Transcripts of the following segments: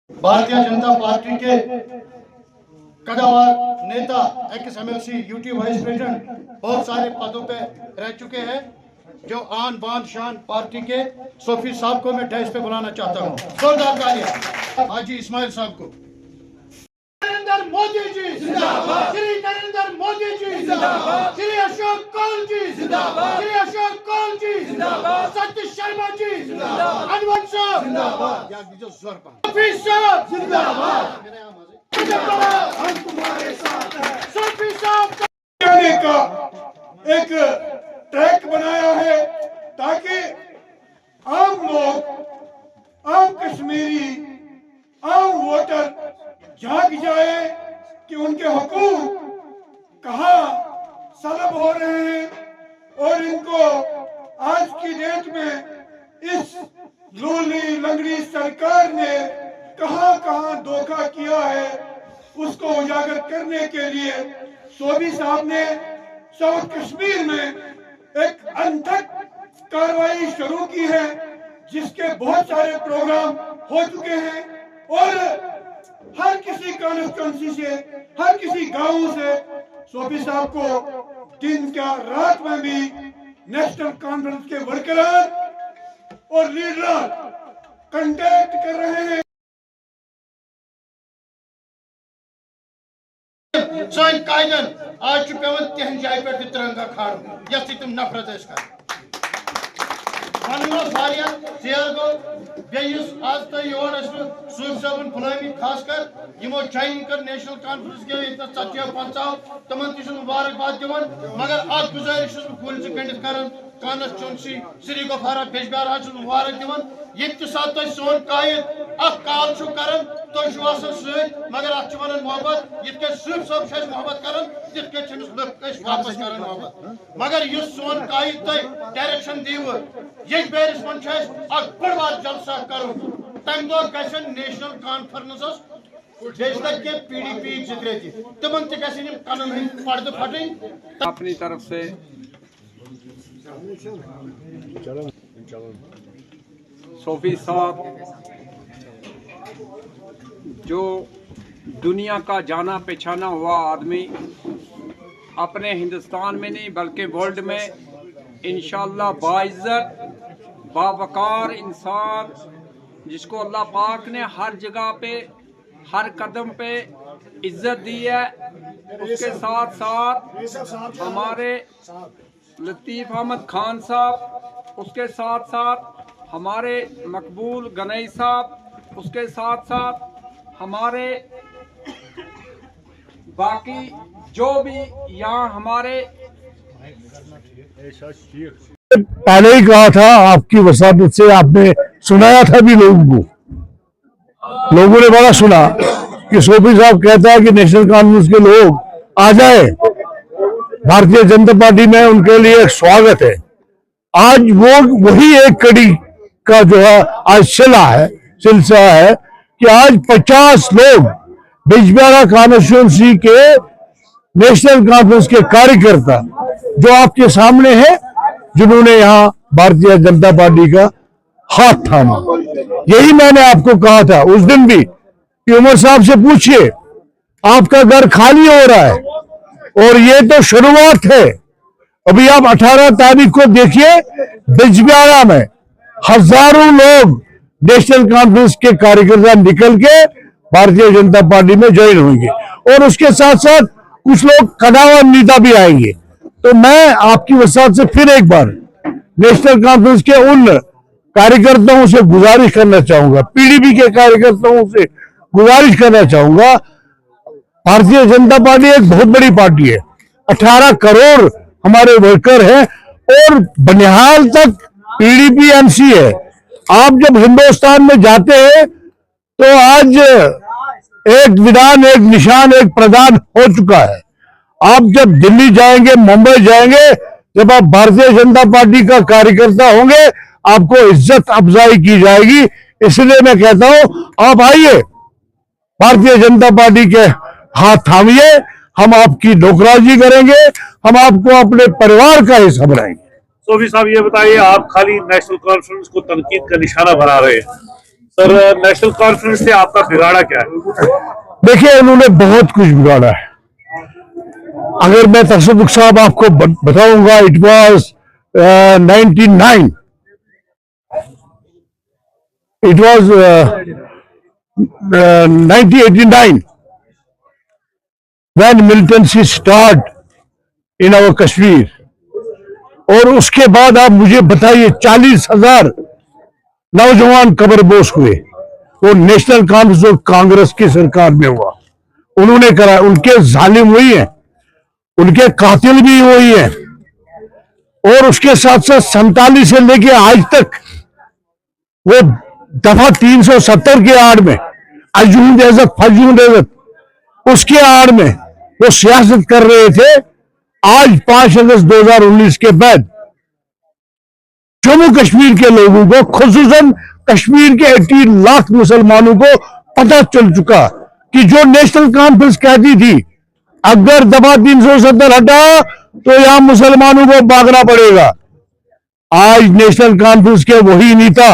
Bharatiya Janata party के कदावर नेता, x MLC, UT vice president, बहुत सारे पदों पे रह चुके हैं, जो आन बान शान पार्टी के सोफी साहब को मैं डैश पे बुलाना चाहता हूँ। जोरदार तालियां हाजी इस्माइल साहब को। नरेंद्र मोदी जी जिंदाबाद, श्री नरेंद्र मोदी जी जिंदाबाद, श्री अशोक कौल जी जिंदाबाद, श्री अशोक कौल जी जिंदाबाद, सतीश शर्मा जी जिंदाबाद, अनवर साहब जिंदाबाद, सोफी साहब जिंदाबाद, हम तुम्हारे साथ हैं। सोफी साहब का एक ट्रैक बनाया है ताकि आम लोग, आम कश्मीरी, आम वोटर जाग जाए कि उनके हुकूक कहाँ सलब हो रहे हैं और इनको आज की डेट में इस लूली लंगड़ी सरकार ने कहाँ कहाँ धोखा किया है, उसको उजागर करने के लिए सोफी साहब ने साउथ कश्मीर में एक अनथक कार्रवाई शुरू की है, जिसके बहुत सारे प्रोग्राम हो चुके हैं और हर किसी कॉन्स्टिट्यूंसी से, हर किसी गांव से सोफी साहब को दिन क्या रात में भी नेशनल कॉन्फ्रेंस के वर्करार और लीडर कांटेक्ट कर रहे हैं। सोन कायदन आज पेवन तहन जाय पे तिरंगा खाड़ यस तुम नफरत कर शेयर गो बेस आज तक योर सूफ साहब फुलामी खास कर यमो ज्वाइन कर नेशनल कॉन्फ्रेंस के 40-50 तमन तु मुबारकबाद दिवन, मगर अ गुजारिश फुल कंडित कर कॉन्स्टिट्यूंसी श्री गफारा बेजबारा मुबारक दिवन ये सात तुम सोन कायद कॉल कर मगर अत मोहब्बत ये सूफ साहब मोहब्बत कर वापस कर मोहब्बत, मगर इस सोन कायद तुम डायरेक्शन दीव ये बेरिस मन बड़ जलसा कर तम दो नेशनल कॉन्फ्रेंस के PDP जितरे तिमन तन पर्द फट अपनी तरफ से सोफी साहब जो दुनिया का जाना पहचाना हुआ आदमी, अपने हिंदुस्तान में नहीं बल्कि वर्ल्ड में इंशाअल्लाह बाइज्जत बावकार इंसान, जिसको अल्लाह पाक ने हर जगह पे हर कदम पे इज्जत दी है, उसके साथ साथ हमारे लतीफ़ अहमद खान साहब, उसके साथ साथ हमारे मकबूल गनई साहब, उसके साथ साथ हमारे बाकी जो भी यहाँ हमारे पहले ही कहा था, आपकी वसादत से आपने सुनाया था भी लोगों को, लोगों ने बड़ा सुना कि सोफी साहब कहता है कि नेशनल कॉन्फ्रेंस के लोग आ जाए, भारतीय जनता पार्टी में उनके लिए स्वागत है। आज वो वही एक कड़ी का जो है आज सिलसिला है कि आज 50 लोग बिजबिहारा कॉन्स्टिट्यूंसी के नेशनल कॉन्फ्रेंस के कार्यकर्ता जो आपके सामने हैं, जिन्होंने यहाँ भारतीय जनता पार्टी का हाथ थामा। यही मैंने आपको कहा था उस दिन भी कि उमर साहब से पूछिए, आपका घर खाली हो रहा है और ये तो शुरुआत है। अभी आप 18 तारीख को देखिए, बिजबिहारा में हजारों लोग नेशनल कॉन्फ्रेंस के कार्यकर्ता निकल के भारतीय जनता पार्टी में ज्वाइन होंगे और उसके साथ साथ कुछ लोग कदावर नेता भी आएंगे। तो मैं आपकी वसात से फिर एक बार नेशनल कॉन्फ्रेंस के उन कार्यकर्ताओं से गुजारिश करना चाहूंगा, PDP के कार्यकर्ताओं से गुजारिश करना चाहूंगा, भारतीय जनता पार्टी एक बहुत बड़ी पार्टी है, 18 करोड़ हमारे वर्कर हैं और बनिहाल तक PDP MC है। आप जब हिंदुस्तान में जाते हैं तो आज एक विधान, एक निशान, एक प्रदान हो चुका है। आप जब दिल्ली जाएंगे, मुंबई जाएंगे, जब आप भारतीय जनता पार्टी का कार्यकर्ता होंगे, आपको इज्जत अफजाई की जाएगी। इसलिए मैं कहता हूं, आप आइए, भारतीय जनता पार्टी के हाथ थामिए, हम आपकी नौकराजी करेंगे, हम आपको अपने परिवार का हिस्सा बनाएंगे। सोफी साहब ये बताइए, आप खाली नेशनल कॉन्फ्रेंस को तनकीद का निशाना बना रहे हैं, सर नेशनल कॉन्फ्रेंस से आपका बिगाड़ा क्या है? देखिए, उन्होंने बहुत कुछ बिगाड़ा है। अगर मैं तसद्दुक साहब आपको बताऊंगा, it was 99, it was 1989 when militancy start in our Kashmir। और उसके बाद आप मुझे बताइए 40,000 नौजवान कब्रपोश हुए। वो नेशनल कॉन्फ्रेंस और कांग्रेस की सरकार में हुआ, उन्होंने करा। उनके जालिम वही हैं, उनके कातिल भी वही हैं। और उसके साथ साथ 47 से लेके आज तक वो दफा 370 के आड़ में अजूम इज्जत फजूम इज्जत, उसके आड़ में वो सियासत कर रहे थे। आज 5 अगस्त 2019 के बाद जम्मू कश्मीर के लोगों को, खुसूसन कश्मीर के 18 लाख मुसलमानों को पता चल चुका कि जो नेशनल कॉन्फ्रेंस कहती थी अगर दफा 370 हटा तो यहां मुसलमानों को भागना पड़ेगा। आज नेशनल कॉन्फ्रेंस के वही नेता,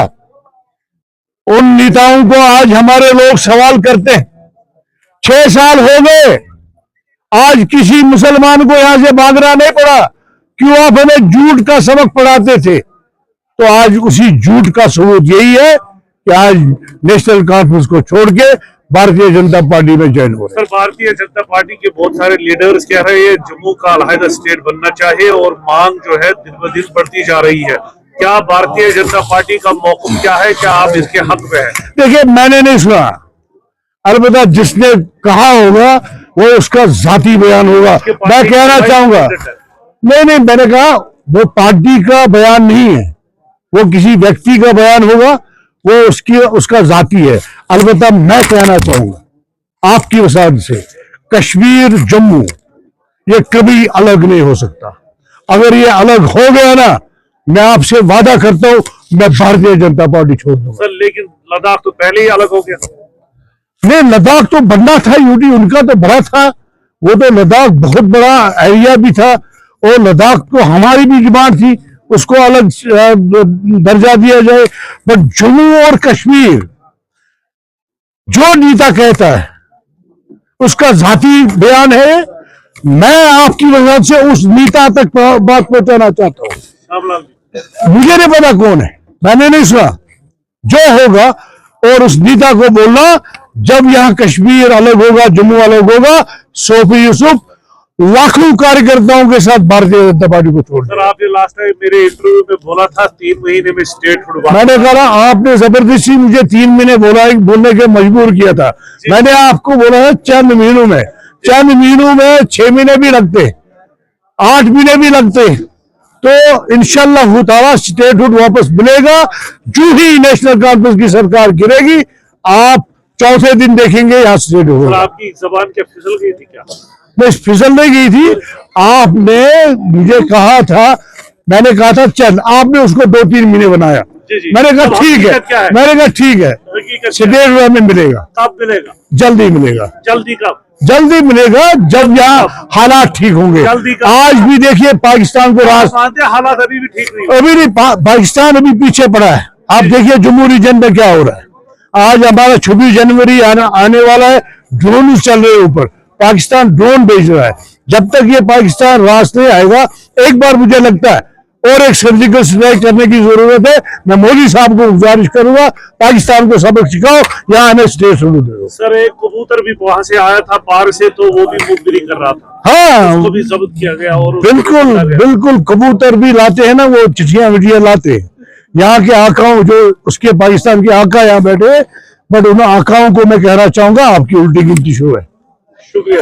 उन नेताओं को आज हमारे लोग सवाल करते हैं। 6 साल हो गए, आज किसी मुसलमान को यहां से भागना नहीं पड़ा। क्यों? आप हमें झूठ का सबक पढ़ाते थे। तो आज उसी झूठ का सबूत यही है कि आज नेशनल कॉन्फ्रेंस को छोड़ के भारतीय जनता पार्टी में ज्वाइन हो रहे हैं। सर, भारतीय जनता पार्टी के बहुत सारे लीडर्स कह रहे हैं जम्मू का अलहदा स्टेट बनना चाहिए और मांग जो है दिन ब दिन बढ़ती जा रही है। क्या भारतीय जनता पार्टी का मौक़िफ़ क्या है? क्या आप इसके हक में हैं? देखिए, मैंने नहीं सुना, अलबत्ता जिसने कहा होगा वो उसका जाती बयान होगा। मैं कहना चाहूंगा, नहीं, मैंने कहा वो पार्टी का बयान नहीं है, वो किसी व्यक्ति का बयान होगा, वो उसका जाती है। अलबत्ता मैं कहना चाहूंगा आपकी वसात से, कश्मीर जम्मू ये कभी अलग नहीं हो सकता। अगर ये अलग हो गया ना, मैं आपसे वादा करता हूं मैं भारतीय जनता पार्टी छोड़ दूंगा। सर, लेकिन लद्दाख तो पहले ही अलग हो गया। नहीं, लद्दाख तो बनना था, यूटी उनका तो बड़ा था, वो तो लद्दाख बहुत बड़ा एरिया भी था और लद्दाख को हमारी भी डिमांड थी उसको अलग दर्जा दिया जाए। बट जम्मू और कश्मीर जो नेता कहता है उसका जाती बयान है। मैं आपकी वजह से उस नेता तक बात पहुंचाना चाहता हूं। श्यामलाल जी, मुझे नहीं पता कौन है, मैंने नहीं सुना। जो होगा और उस नेता को बोलना जब यहां कश्मीर अलग होगा, जम्मू अलग होगा, सोफी यूसुफ लाखों कार्यकर्ताओं के साथ भारतीय जनता पार्टी को छोड़ सर, आपने लास्ट टाइम मेरे इंटरव्यू में बोला था 3 महीने में स्टेट छुड़वा। मैंने कहा आपने जबरदस्ती मुझे 3 महीने बोलने के मजबूर किया था। मैंने आपको बोला है चंद महीनों में, 6 महीने भी लगते, 8 महीने भी लगते तो इंशाल्लाह ताला स्टेटहुड वापस मिलेगा। जो ही नेशनल कॉन्फ्रेंस की सरकार गिरेगी आप चौथे दिन देखेंगे यहाँ स्टेट होगा। आपकी जबान क्या फिसल गई थी क्या? नहीं, फिसल नहीं गई थी। आपने मुझे कहा था, मैंने कहा था चंद, आपने उसको 2-3 महीने बनाया। जी। मैंने कहा ठीक है, मैंने कहा ठीक है, स्टेट में मिलेगा। कब मिलेगा? जल्दी मिलेगा। जल्दी कब? जल्दी मिलेगा जब यहाँ हालात ठीक होंगे। आज भी देखिए पाकिस्तान को हालात अभी भी ठीक नहीं, अभी नहीं, पाकिस्तान अभी पीछे पड़ा है। आप देखिए जम्मू रीजन में क्या हो रहा है। आज हमारा 26 जनवरी आने वाला है, ड्रोन चल रहे हैं ऊपर, पाकिस्तान ड्रोन भेज रहा है। जब तक ये पाकिस्तान रास नहीं आएगा, एक बार मुझे लगता है और एक सर्जिकल स्ट्राइक करने की जरूरत है। मैं मोदी साहब को गुजारिश करूंगा पाकिस्तान को सबक सिखाओ, यहाँ हमें स्टेट शुरू दे। सर, एक कबूतर भी वहां से आया था पार से, तो वो भी मुखबिरी कर रहा था। हाँ, उसको भी जब्त किया गया। और बिल्कुल कबूतर भी लाते हैं ना, वो चिट्ठियां विटियां लाते हैं। यहाँ के आकाओं, जो उसके पाकिस्तान के आका यहाँ बैठे, बट उन आकाओं को मैं कहना चाहूंगा आपकी उल्टी गिनती शो है। शुक्रिया।